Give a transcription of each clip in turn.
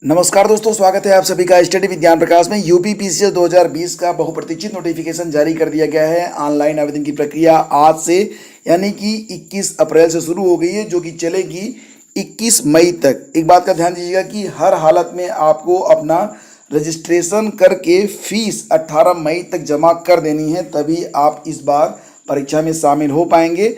नमस्कार दोस्तों, स्वागत है आप सभी का स्टडी विज्ञान प्रकाश में। यूपी पीसीएस 2020 का बहुप्रतीक्षित नोटिफिकेशन जारी कर दिया गया है। ऑनलाइन आवेदन की प्रक्रिया आज से यानी कि 21 अप्रैल से शुरू हो गई है, जो कि चलेगी 21 मई तक। एक बात का ध्यान दीजिएगा कि हर हालत में आपको अपना रजिस्ट्रेशन करके फीस 18 मई तक जमा कर देनी है, तभी आप इस बार परीक्षा में शामिल हो पाएंगे।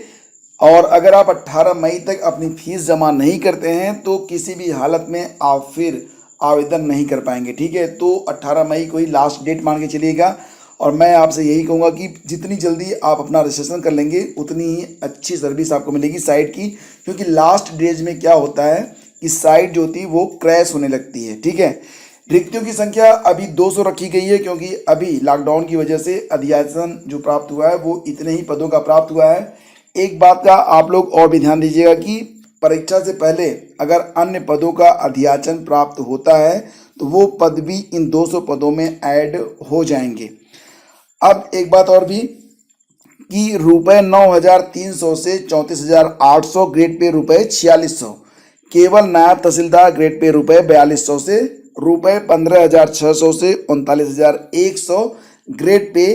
और अगर आप 18 मई तक अपनी फीस जमा नहीं करते हैं तो किसी भी हालत में आप फिर आवेदन नहीं कर पाएंगे। ठीक है, तो 18 मई को ही लास्ट डेट मान के चलिएगा। और मैं आपसे यही कहूँगा कि जितनी जल्दी आप अपना रजिस्ट्रेशन कर लेंगे उतनी ही अच्छी सर्विस आपको मिलेगी साइट की, क्योंकि लास्ट डेज में क्या होता है कि साइट जो होती है वो क्रैश होने लगती है। ठीक है, रिक्तियों की संख्या अभी 200 रखी गई है, क्योंकि अभी लॉकडाउन की वजह से अधियाचन जो प्राप्त हुआ है वो इतने ही पदों का प्राप्त हुआ है। एक बात का आप लोग और भी ध्यान दीजिएगा कि परीक्षा से पहले अगर अन्य पदों का अधियाचन प्राप्त होता है तो वो पद भी इन 200 पदों में ऐड हो जाएंगे। अब एक बात और भी कि रुपये 9,300 से 34,800 ग्रेड पे रुपये 4,600, केवल नायब तहसीलदार ग्रेड पे रुपये 4,200 से रुपये 15,600 से 39,100 ग्रेड पे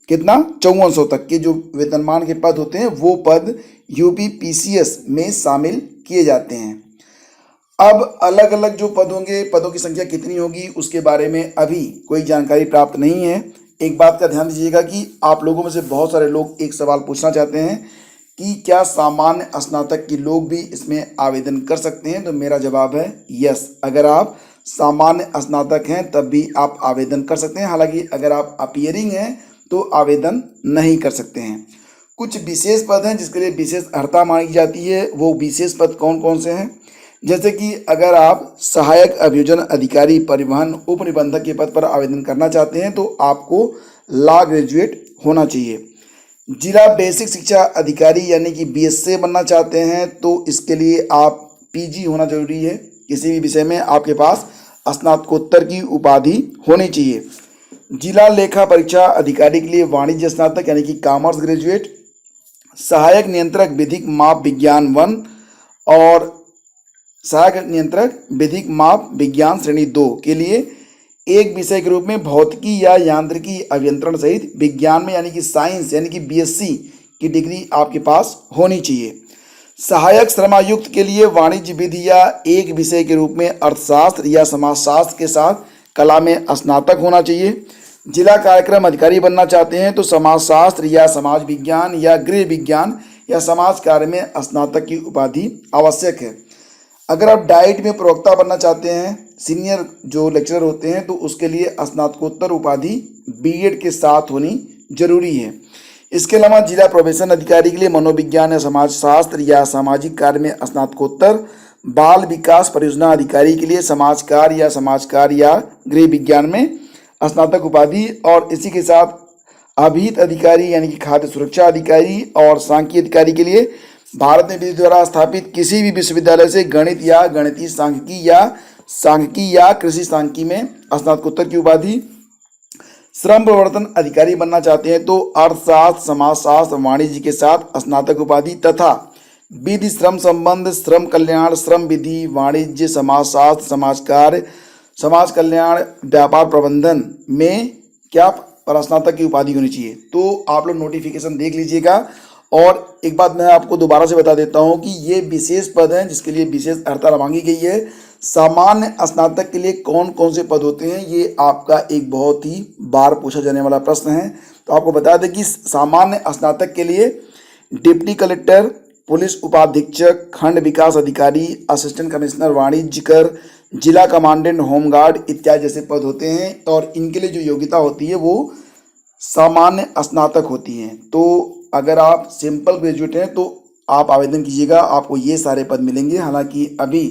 कितना 5400 तक के जो वेतनमान के पद होते हैं वो पद यूपी पीसीएस में शामिल किए जाते हैं। अब अलग अलग जो पद होंगे, पदों की संख्या कितनी होगी उसके बारे में अभी कोई जानकारी प्राप्त नहीं है। एक बात का ध्यान दीजिएगा कि आप लोगों में से बहुत सारे लोग एक सवाल पूछना चाहते हैं कि क्या सामान्य स्नातक के लोग भी इसमें आवेदन कर सकते हैं। तो मेरा जवाब है यस, अगर आप सामान्य स्नातक हैं तब भी आप आवेदन कर सकते हैं। हालांकि अगर आप अपीयरिंग हैं तो आवेदन नहीं कर सकते हैं। कुछ विशेष पद हैं जिसके लिए विशेष अर्हता मांगी जाती है। वो विशेष पद कौन कौन से हैं, जैसे कि अगर आप सहायक अभियोजन अधिकारी परिवहन उप निबंधक के पद पर आवेदन करना चाहते हैं तो आपको लॉ ग्रेजुएट होना चाहिए। जिला बेसिक शिक्षा अधिकारी यानी कि बीएसए बनना चाहते हैं तो इसके लिए आप पीजी होना जरूरी है। किसी भी विषय में आपके पास स्नातकोत्तर की उपाधि होनी चाहिए। जिला लेखा परीक्षा अधिकारी के लिए वाणिज्य स्नातक यानी कि कॉमर्स ग्रेजुएट, सहायक नियंत्रक विधिक माप विज्ञान 1 और सहायक नियंत्रक विधिक माप विज्ञान श्रेणी 2 के लिए एक विषय के रूप में भौतिकी या यांत्रिकी अभियंत्रण सहित विज्ञान में यानी कि साइंस यानी कि बीएससी की डिग्री आपके पास होनी चाहिए। सहायक श्रमायुक्त के लिए वाणिज्य विधि या एक विषय के रूप में अर्थशास्त्र या समाजशास्त्र के साथ कला में स्नातक होना चाहिए। जिला कार्यक्रम अधिकारी बनना चाहते हैं तो समाजशास्त्र या समाज विज्ञान या गृह विज्ञान या समाज कार्य में स्नातक की उपाधि आवश्यक है। अगर आप डाइट में प्रवक्ता बनना चाहते हैं, सीनियर जो लेक्चरर होते हैं, तो उसके लिए स्नातकोत्तर उपाधि बीएड के साथ होनी जरूरी है। इसके अलावा जिला प्रोबेशन अधिकारी के लिए मनोविज्ञान या समाजशास्त्र या सामाजिक कार्य में स्नातकोत्तर, बाल विकास परियोजना अधिकारी के लिए समाजकार या गृह विज्ञान में स्नातक उपाधि, और इसी के साथ अभिहित अधिकारी यानी कि खाद्य सुरक्षा अधिकारी और सांख्यिकी अधिकारी के लिए भारत में विधि द्वारा स्थापित किसी भी विश्वविद्यालय से गणित या गणितीय सांख्यिकी या कृषि सांख्यिकी में स्नातकोत्तर की उपाधि। श्रम प्रवर्तन अधिकारी बनना चाहते हैं तो अर्थशास्त्र, समाजशास्त्र, वाणिज्य के साथ स्नातक उपाधि तथा विधि, श्रम संबंध, श्रम कल्याण, श्रम विधि, वाणिज्य, समाजशास्त्र, समाज कार्य, समाज कल्याण, व्यापार प्रबंधन में क्या स्नातक की उपाधि होनी चाहिए। तो आप लोग नोटिफिकेशन देख लीजिएगा। और एक बात मैं आपको दोबारा से बता देता हूं कि ये विशेष पद हैं जिसके लिए विशेष अर्हता मांगी गई है। सामान्य स्नातक के लिए कौन कौन से पद होते हैं ये आपका एक बहुत ही बार पूछा जाने वाला प्रश्न है। तो आपको बता दें कि सामान्य स्नातक के लिए डिप्टी कलेक्टर, पुलिस उपाधीक्षक, खंड विकास अधिकारी, असिस्टेंट कमिश्नर वाणिज्य कर, जिला कमांडेंट होमगार्ड इत्यादि जैसे पद होते हैं। और इनके लिए जो योग्यता होती है वो सामान्य स्नातक होती है। तो अगर आप सिंपल ग्रेजुएट हैं तो आप आवेदन कीजिएगा, आपको ये सारे पद मिलेंगे। हालांकि अभी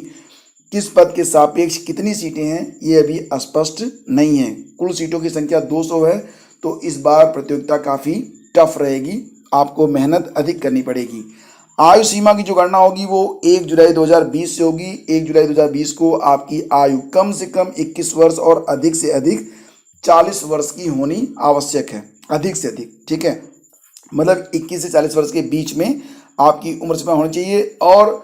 किस पद के सापेक्ष कितनी सीटें हैं ये अभी स्पष्ट नहीं है। कुल सीटों की संख्या 200 है, तो इस बार प्रतियोगिता काफ़ी टफ रहेगी, आपको मेहनत अधिक करनी पड़ेगी। आयु सीमा की जो गणना होगी वो 1 जुलाई 2020 से होगी। 1 जुलाई 2020 को आपकी आयु कम से कम 21 वर्ष और अधिक से अधिक 40 वर्ष की होनी आवश्यक है, अधिक से अधिक। ठीक है, मतलब 21 से 40 वर्ष के बीच में आपकी उम्र सीमा होनी चाहिए। और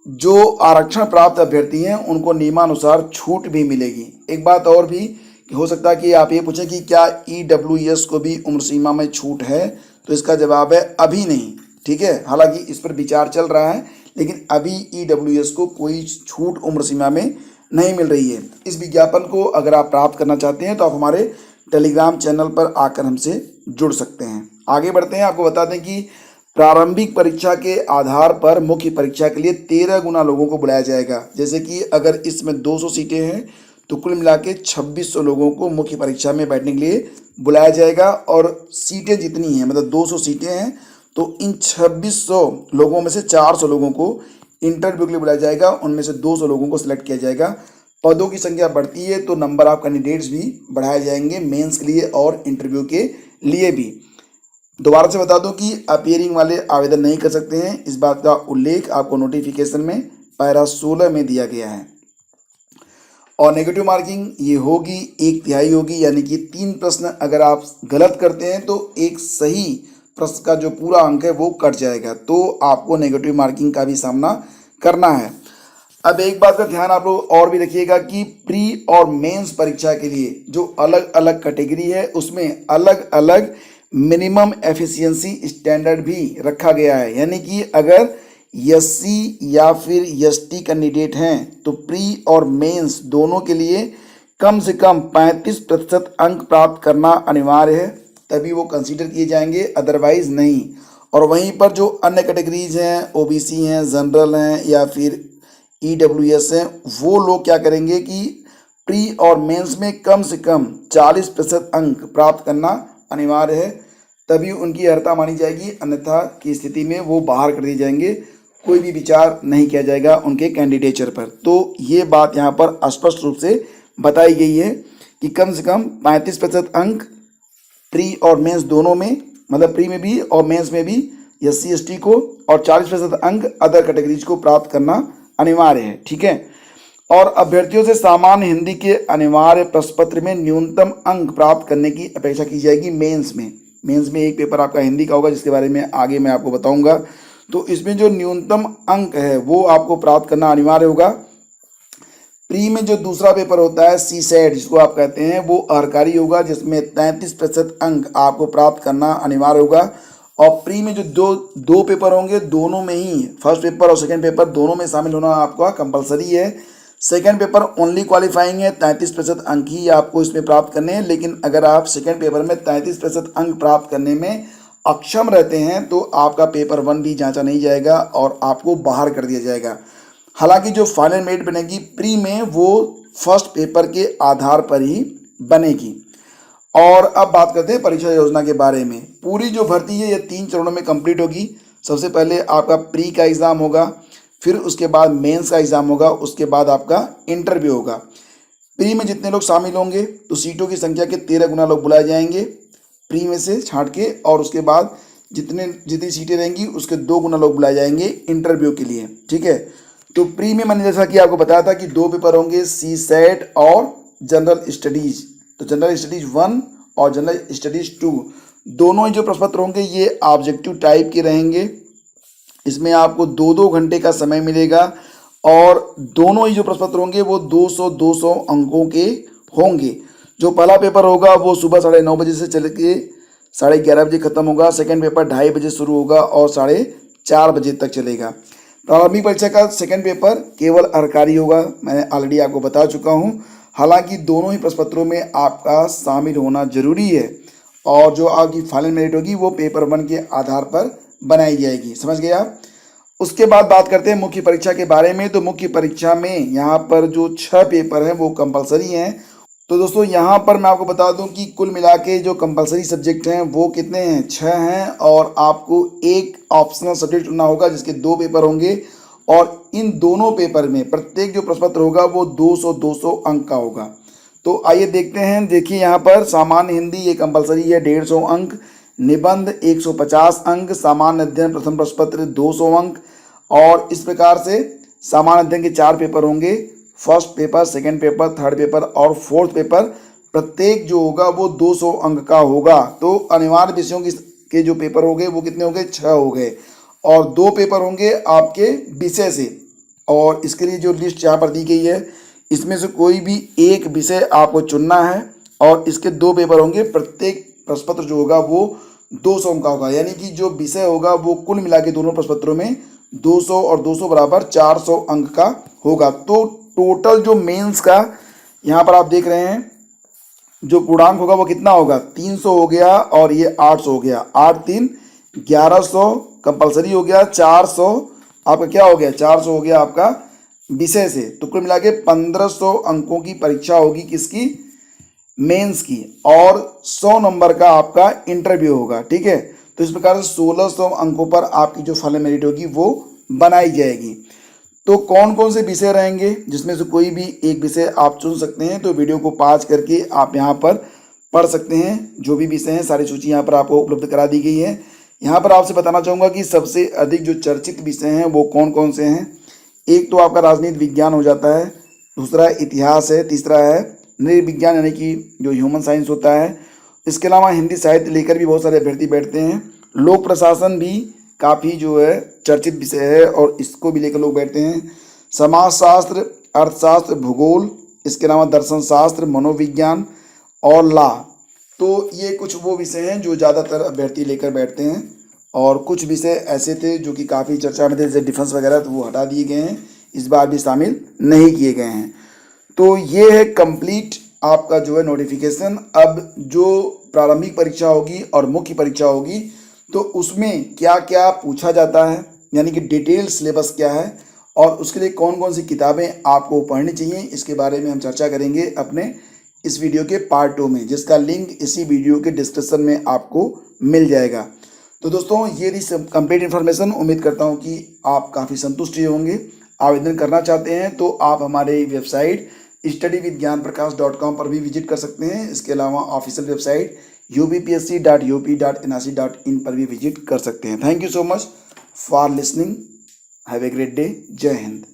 जो आरक्षण प्राप्त अभ्यर्थी हैं उनको नियमानुसार छूट भी मिलेगी। एक बात और भी कि हो सकता है कि आप ये पूछें कि क्या ईडब्ल्यूएस को भी उम्र सीमा में छूट है, तो इसका जवाब है अभी नहीं। ठीक है, हालांकि इस पर विचार चल रहा है, लेकिन अभी ईडब्ल्यूएस को कोई छूट उम्र सीमा में नहीं मिल रही है। इस विज्ञापन को अगर आप प्राप्त करना चाहते हैं तो आप हमारे टेलीग्राम चैनल पर आकर हमसे जुड़ सकते हैं। आगे बढ़ते हैं, आपको बता दें कि प्रारंभिक परीक्षा के आधार पर मुख्य परीक्षा के लिए 13 गुना लोगों को बुलाया जाएगा। जैसे कि अगर इसमें 200 सीटें हैं तो कुल मिला के 2600 लोगों को मुख्य परीक्षा में बैठने के लिए बुलाया जाएगा। और सीटें जितनी हैं, मतलब 200 सीटें हैं, तो इन 2600 लोगों में से 400 लोगों को इंटरव्यू के लिए बुलाया जाएगा। उनमें से 200 लोगों को सिलेक्ट किया जाएगा। पदों की संख्या बढ़ती है तो नंबर ऑफ कैंडिडेट्स भी बढ़ाए जाएंगे मेंस के लिए और इंटरव्यू के लिए भी। दोबारा से बता दूं कि अपीयरिंग वाले आवेदन नहीं कर सकते हैं। इस बात का उल्लेख आपको नोटिफिकेशन में पैरा 16 में दिया गया है। और नेगेटिव मार्किंग ये होगी 1/3 होगी, यानी कि 3 प्रश्न अगर आप गलत करते हैं तो एक सही प्रश्न का जो पूरा अंक है वो कट जाएगा, तो आपको नेगेटिव मार्किंग का भी सामना करना है। अब एक बात का ध्यान आप लोग और भी रखिएगा कि प्री और मेंस परीक्षा के लिए जो अलग अलग कैटेगरी है उसमें अलग अलग मिनिमम एफिशिएंसी स्टैंडर्ड भी रखा गया है। यानी कि अगर एससी या फिर एसटी कैंडिडेट हैं तो प्री और मेंस दोनों के लिए कम से कम 35% अंक प्राप्त करना अनिवार्य है, तभी वो कंसीडर किए जाएंगे, अदरवाइज नहीं। और वहीं पर जो अन्य कैटेगरीज हैं, ओबीसी हैं, जनरल हैं या फिर ईडब्ल्यूएस हैं, वो लोग क्या करेंगे कि प्री और मेंस में कम से कम 40% अंक प्राप्त करना अनिवार्य है, तभी उनकी अर्हता मानी जाएगी। अन्यथा की स्थिति में वो बाहर कर दिए जाएंगे, कोई भी विचार नहीं किया जाएगा उनके कैंडिडेचर पर। तो ये बात यहाँ पर स्पष्ट रूप से बताई गई है कि कम से कम 35% अंक प्री और मेंस दोनों में, मतलब प्री में भी और मेंस में भी एससी एसटी को, और 40% अंक अदर कैटेगरीज को प्राप्त करना अनिवार्य है। ठीक है, और अभ्यर्थियों से सामान्य हिंदी के अनिवार्य प्रश्न पत्र में न्यूनतम अंक प्राप्त करने की अपेक्षा की जाएगी मेंस में। मेंस में एक पेपर आपका हिंदी का होगा जिसके बारे में आगे मैं आपको बताऊंगा। तो इसमें जो न्यूनतम अंक है वो आपको प्राप्त करना अनिवार्य होगा। प्री में जो दूसरा पेपर होता है सी सेट जिसको आप कहते हैं, वो अर्हकारी होगा जिसमें 33% अंक आपको प्राप्त करना अनिवार्य होगा। और प्री में जो दो पेपर होंगे, दोनों में ही फर्स्ट पेपर और सेकंड पेपर दोनों में शामिल होना आपका कंपलसरी है। सेकंड पेपर ओनली क्वालिफाइंग है, 33% अंक ही आपको इसमें प्राप्त करने हैं। लेकिन अगर आप सेकंड पेपर में 33% अंक प्राप्त करने में अक्षम रहते हैं तो आपका पेपर 1 भी जांचा नहीं जाएगा और आपको बाहर कर दिया जाएगा। हालांकि जो फाइनल मेरिट बनेगी प्री में वो फर्स्ट पेपर के आधार पर ही बनेगी। और अब बात करते हैं परीक्षा योजना के बारे में। पूरी जो भर्ती है ये 3 चरणों में कंप्लीट होगी। सबसे पहले आपका प्री का एग्ज़ाम होगा, फिर उसके बाद मेंस का एग्ज़ाम होगा, उसके बाद आपका इंटरव्यू होगा। प्री में जितने लोग शामिल होंगे तो सीटों की संख्या के 13 गुना लोग बुलाए जाएंगे प्री में से छांट के, और उसके बाद जितनी सीटें रहेंगी उसके 2 गुना लोग बुलाए जाएंगे इंटरव्यू के लिए। ठीक है, तो प्री में मैंने जैसा कि आपको बताया था कि 2 पेपर होंगे, सी सेट और जनरल स्टडीज़। तो जनरल स्टडीज़ 1 और जनरल स्टडीज़ 2 दोनों ही जो प्रश्न पत्र होंगे ये ऑब्जेक्टिव टाइप के रहेंगे। इसमें आपको 2-2 घंटे का समय मिलेगा और दोनों ही जो प्रश्न पत्र होंगे वो 200-200 अंकों के होंगे। जो पहला पेपर होगा वो सुबह 9:30 बजे से चल के 11:30 बजे खत्म होगा। सेकंड पेपर 2:30 बजे शुरू होगा और 4:30 बजे तक चलेगा। प्रारंभिक परीक्षा का सेकंड पेपर केवल अर्हकारी होगा, मैंने ऑलरेडी आपको बता चुका हूँ। हालांकि दोनों ही प्रश्न पत्रों में आपका शामिल होना जरूरी है और जो आपकी फाइनल मेरिट होगी वो पेपर 1 के आधार पर बनाई जाएगी। समझ गए आप। उसके बाद बात करते हैं मुख्य परीक्षा के बारे में। तो मुख्य परीक्षा में यहाँ पर जो 6 पेपर हैं वो कंपलसरी हैं। तो दोस्तों यहाँ पर मैं आपको बता दूं कि कुल मिला के जो कंपलसरी सब्जेक्ट हैं वो कितने हैं, 6 हैं। और आपको एक ऑप्शनल सब्जेक्ट चुनना होगा जिसके 2 पेपर होंगे और इन दोनों पेपर में प्रत्येक जो प्रश्न पत्र होगा वो 200-200 अंक का होगा। तो आइए देखते हैं। देखिए यहाँ पर सामान्य हिंदी ये कंपलसरी है 150 अंक, निबंध 150 अंक, सामान्य अध्ययन प्रथम प्रश्न पत्र 200 अंक। और इस प्रकार से सामान्य अध्ययन के 4 पेपर होंगे, first paper, second paper, third paper और फोर्थ पेपर। प्रत्येक जो होगा वो 200 अंक का होगा। तो अनिवार्य विषयों के जो पेपर हो गए वो कितने हो गए, 6 हो गए। और 2 पेपर होंगे आपके विषय से, और इसके लिए जो लिस्ट यहाँ पर दी गई है, इसमें से कोई भी एक विषय आपको चुनना है और इसके 2 पेपर होंगे। प्रत्येक प्रश्न पत्र जो होगा वो 200 अंक का होगा, यानी कि जो विषय होगा वो कुल मिला के दोनों प्रश्न पत्रों में 200 और 200 बराबर 400 अंक का होगा। तो टोटल जो मेंस का यहाँ पर आप देख रहे हैं जो पूर्णांक होगा वो कितना होगा, 300 हो गया और ये 800 हो गया। 8 3 1100 कंपलसरी हो गया, 400 आपका क्या हो गया, 400 हो गया आपका विषय से। तो कुल मिला के 1500 अंकों की परीक्षा होगी किसकी, मेंस की, और 100 नंबर का आपका इंटरव्यू होगा। ठीक है, तो इस प्रकार से 1600 अंकों पर आपकी जो फाइनल मेरिट होगी वो बनाई जाएगी। तो कौन कौन से विषय रहेंगे, जिसमें से कोई भी एक विषय आप चुन सकते हैं। तो वीडियो को पॉज करके आप यहाँ पर पढ़ सकते हैं, जो भी विषय हैं सारी सूची यहाँ पर आपको उपलब्ध करा दी गई है। यहाँ पर आपसे बताना चाहूँगा कि सबसे अधिक जो चर्चित विषय हैं वो कौन कौन से हैं। एक तो आपका राजनीति विज्ञान हो जाता है, दूसरा इतिहास है, तीसरा है नृविज्ञान यानी कि जो ह्यूमन साइंस होता है। इसके अलावा हिंदी साहित्य लेकर भी बहुत सारे अभ्यर्थी बैठते हैं। लोक प्रशासन भी काफ़ी जो है चर्चित विषय है और इसको भी लेकर लोग बैठते हैं। समाजशास्त्र, अर्थशास्त्र, भूगोल, इसके अलावा दर्शन शास्त्र, मनोविज्ञान और लॉ। तो ये कुछ वो विषय हैं जो ज़्यादातर अभ्यर्थी लेकर बैठते हैं। और कुछ विषय ऐसे थे जो कि काफ़ी चर्चा में थे, जैसे डिफेंस वगैरह, तो वो हटा दिए गए हैं, इस बार भी शामिल नहीं किए गए हैं। तो ये है कंप्लीट आपका जो है नोटिफिकेशन। अब जो प्रारंभिक परीक्षा होगी और मुख्य परीक्षा होगी तो उसमें क्या क्या पूछा जाता है, यानी कि डिटेल सिलेबस क्या है और उसके लिए कौन कौन सी किताबें आपको पढ़नी चाहिए, इसके बारे में हम चर्चा करेंगे अपने इस वीडियो के पार्ट 2 में, जिसका लिंक इसी वीडियो के डिस्क्रिप्शन में आपको मिल जाएगा। तो दोस्तों ये रही कंप्लीट इन्फॉर्मेशन। उम्मीद करता हूँ कि आप काफ़ी संतुष्ट होंगे। आवेदन करना चाहते हैं तो आप हमारे वेबसाइट studyvidgyanprakash.com पर भी विजिट कर सकते हैं। इसके अलावा ऑफिशियल वेबसाइट upsc.up.nrc.in पर भी विजिट कर सकते हैं। Thank you so much for listening. Have a great day. जय हिंद।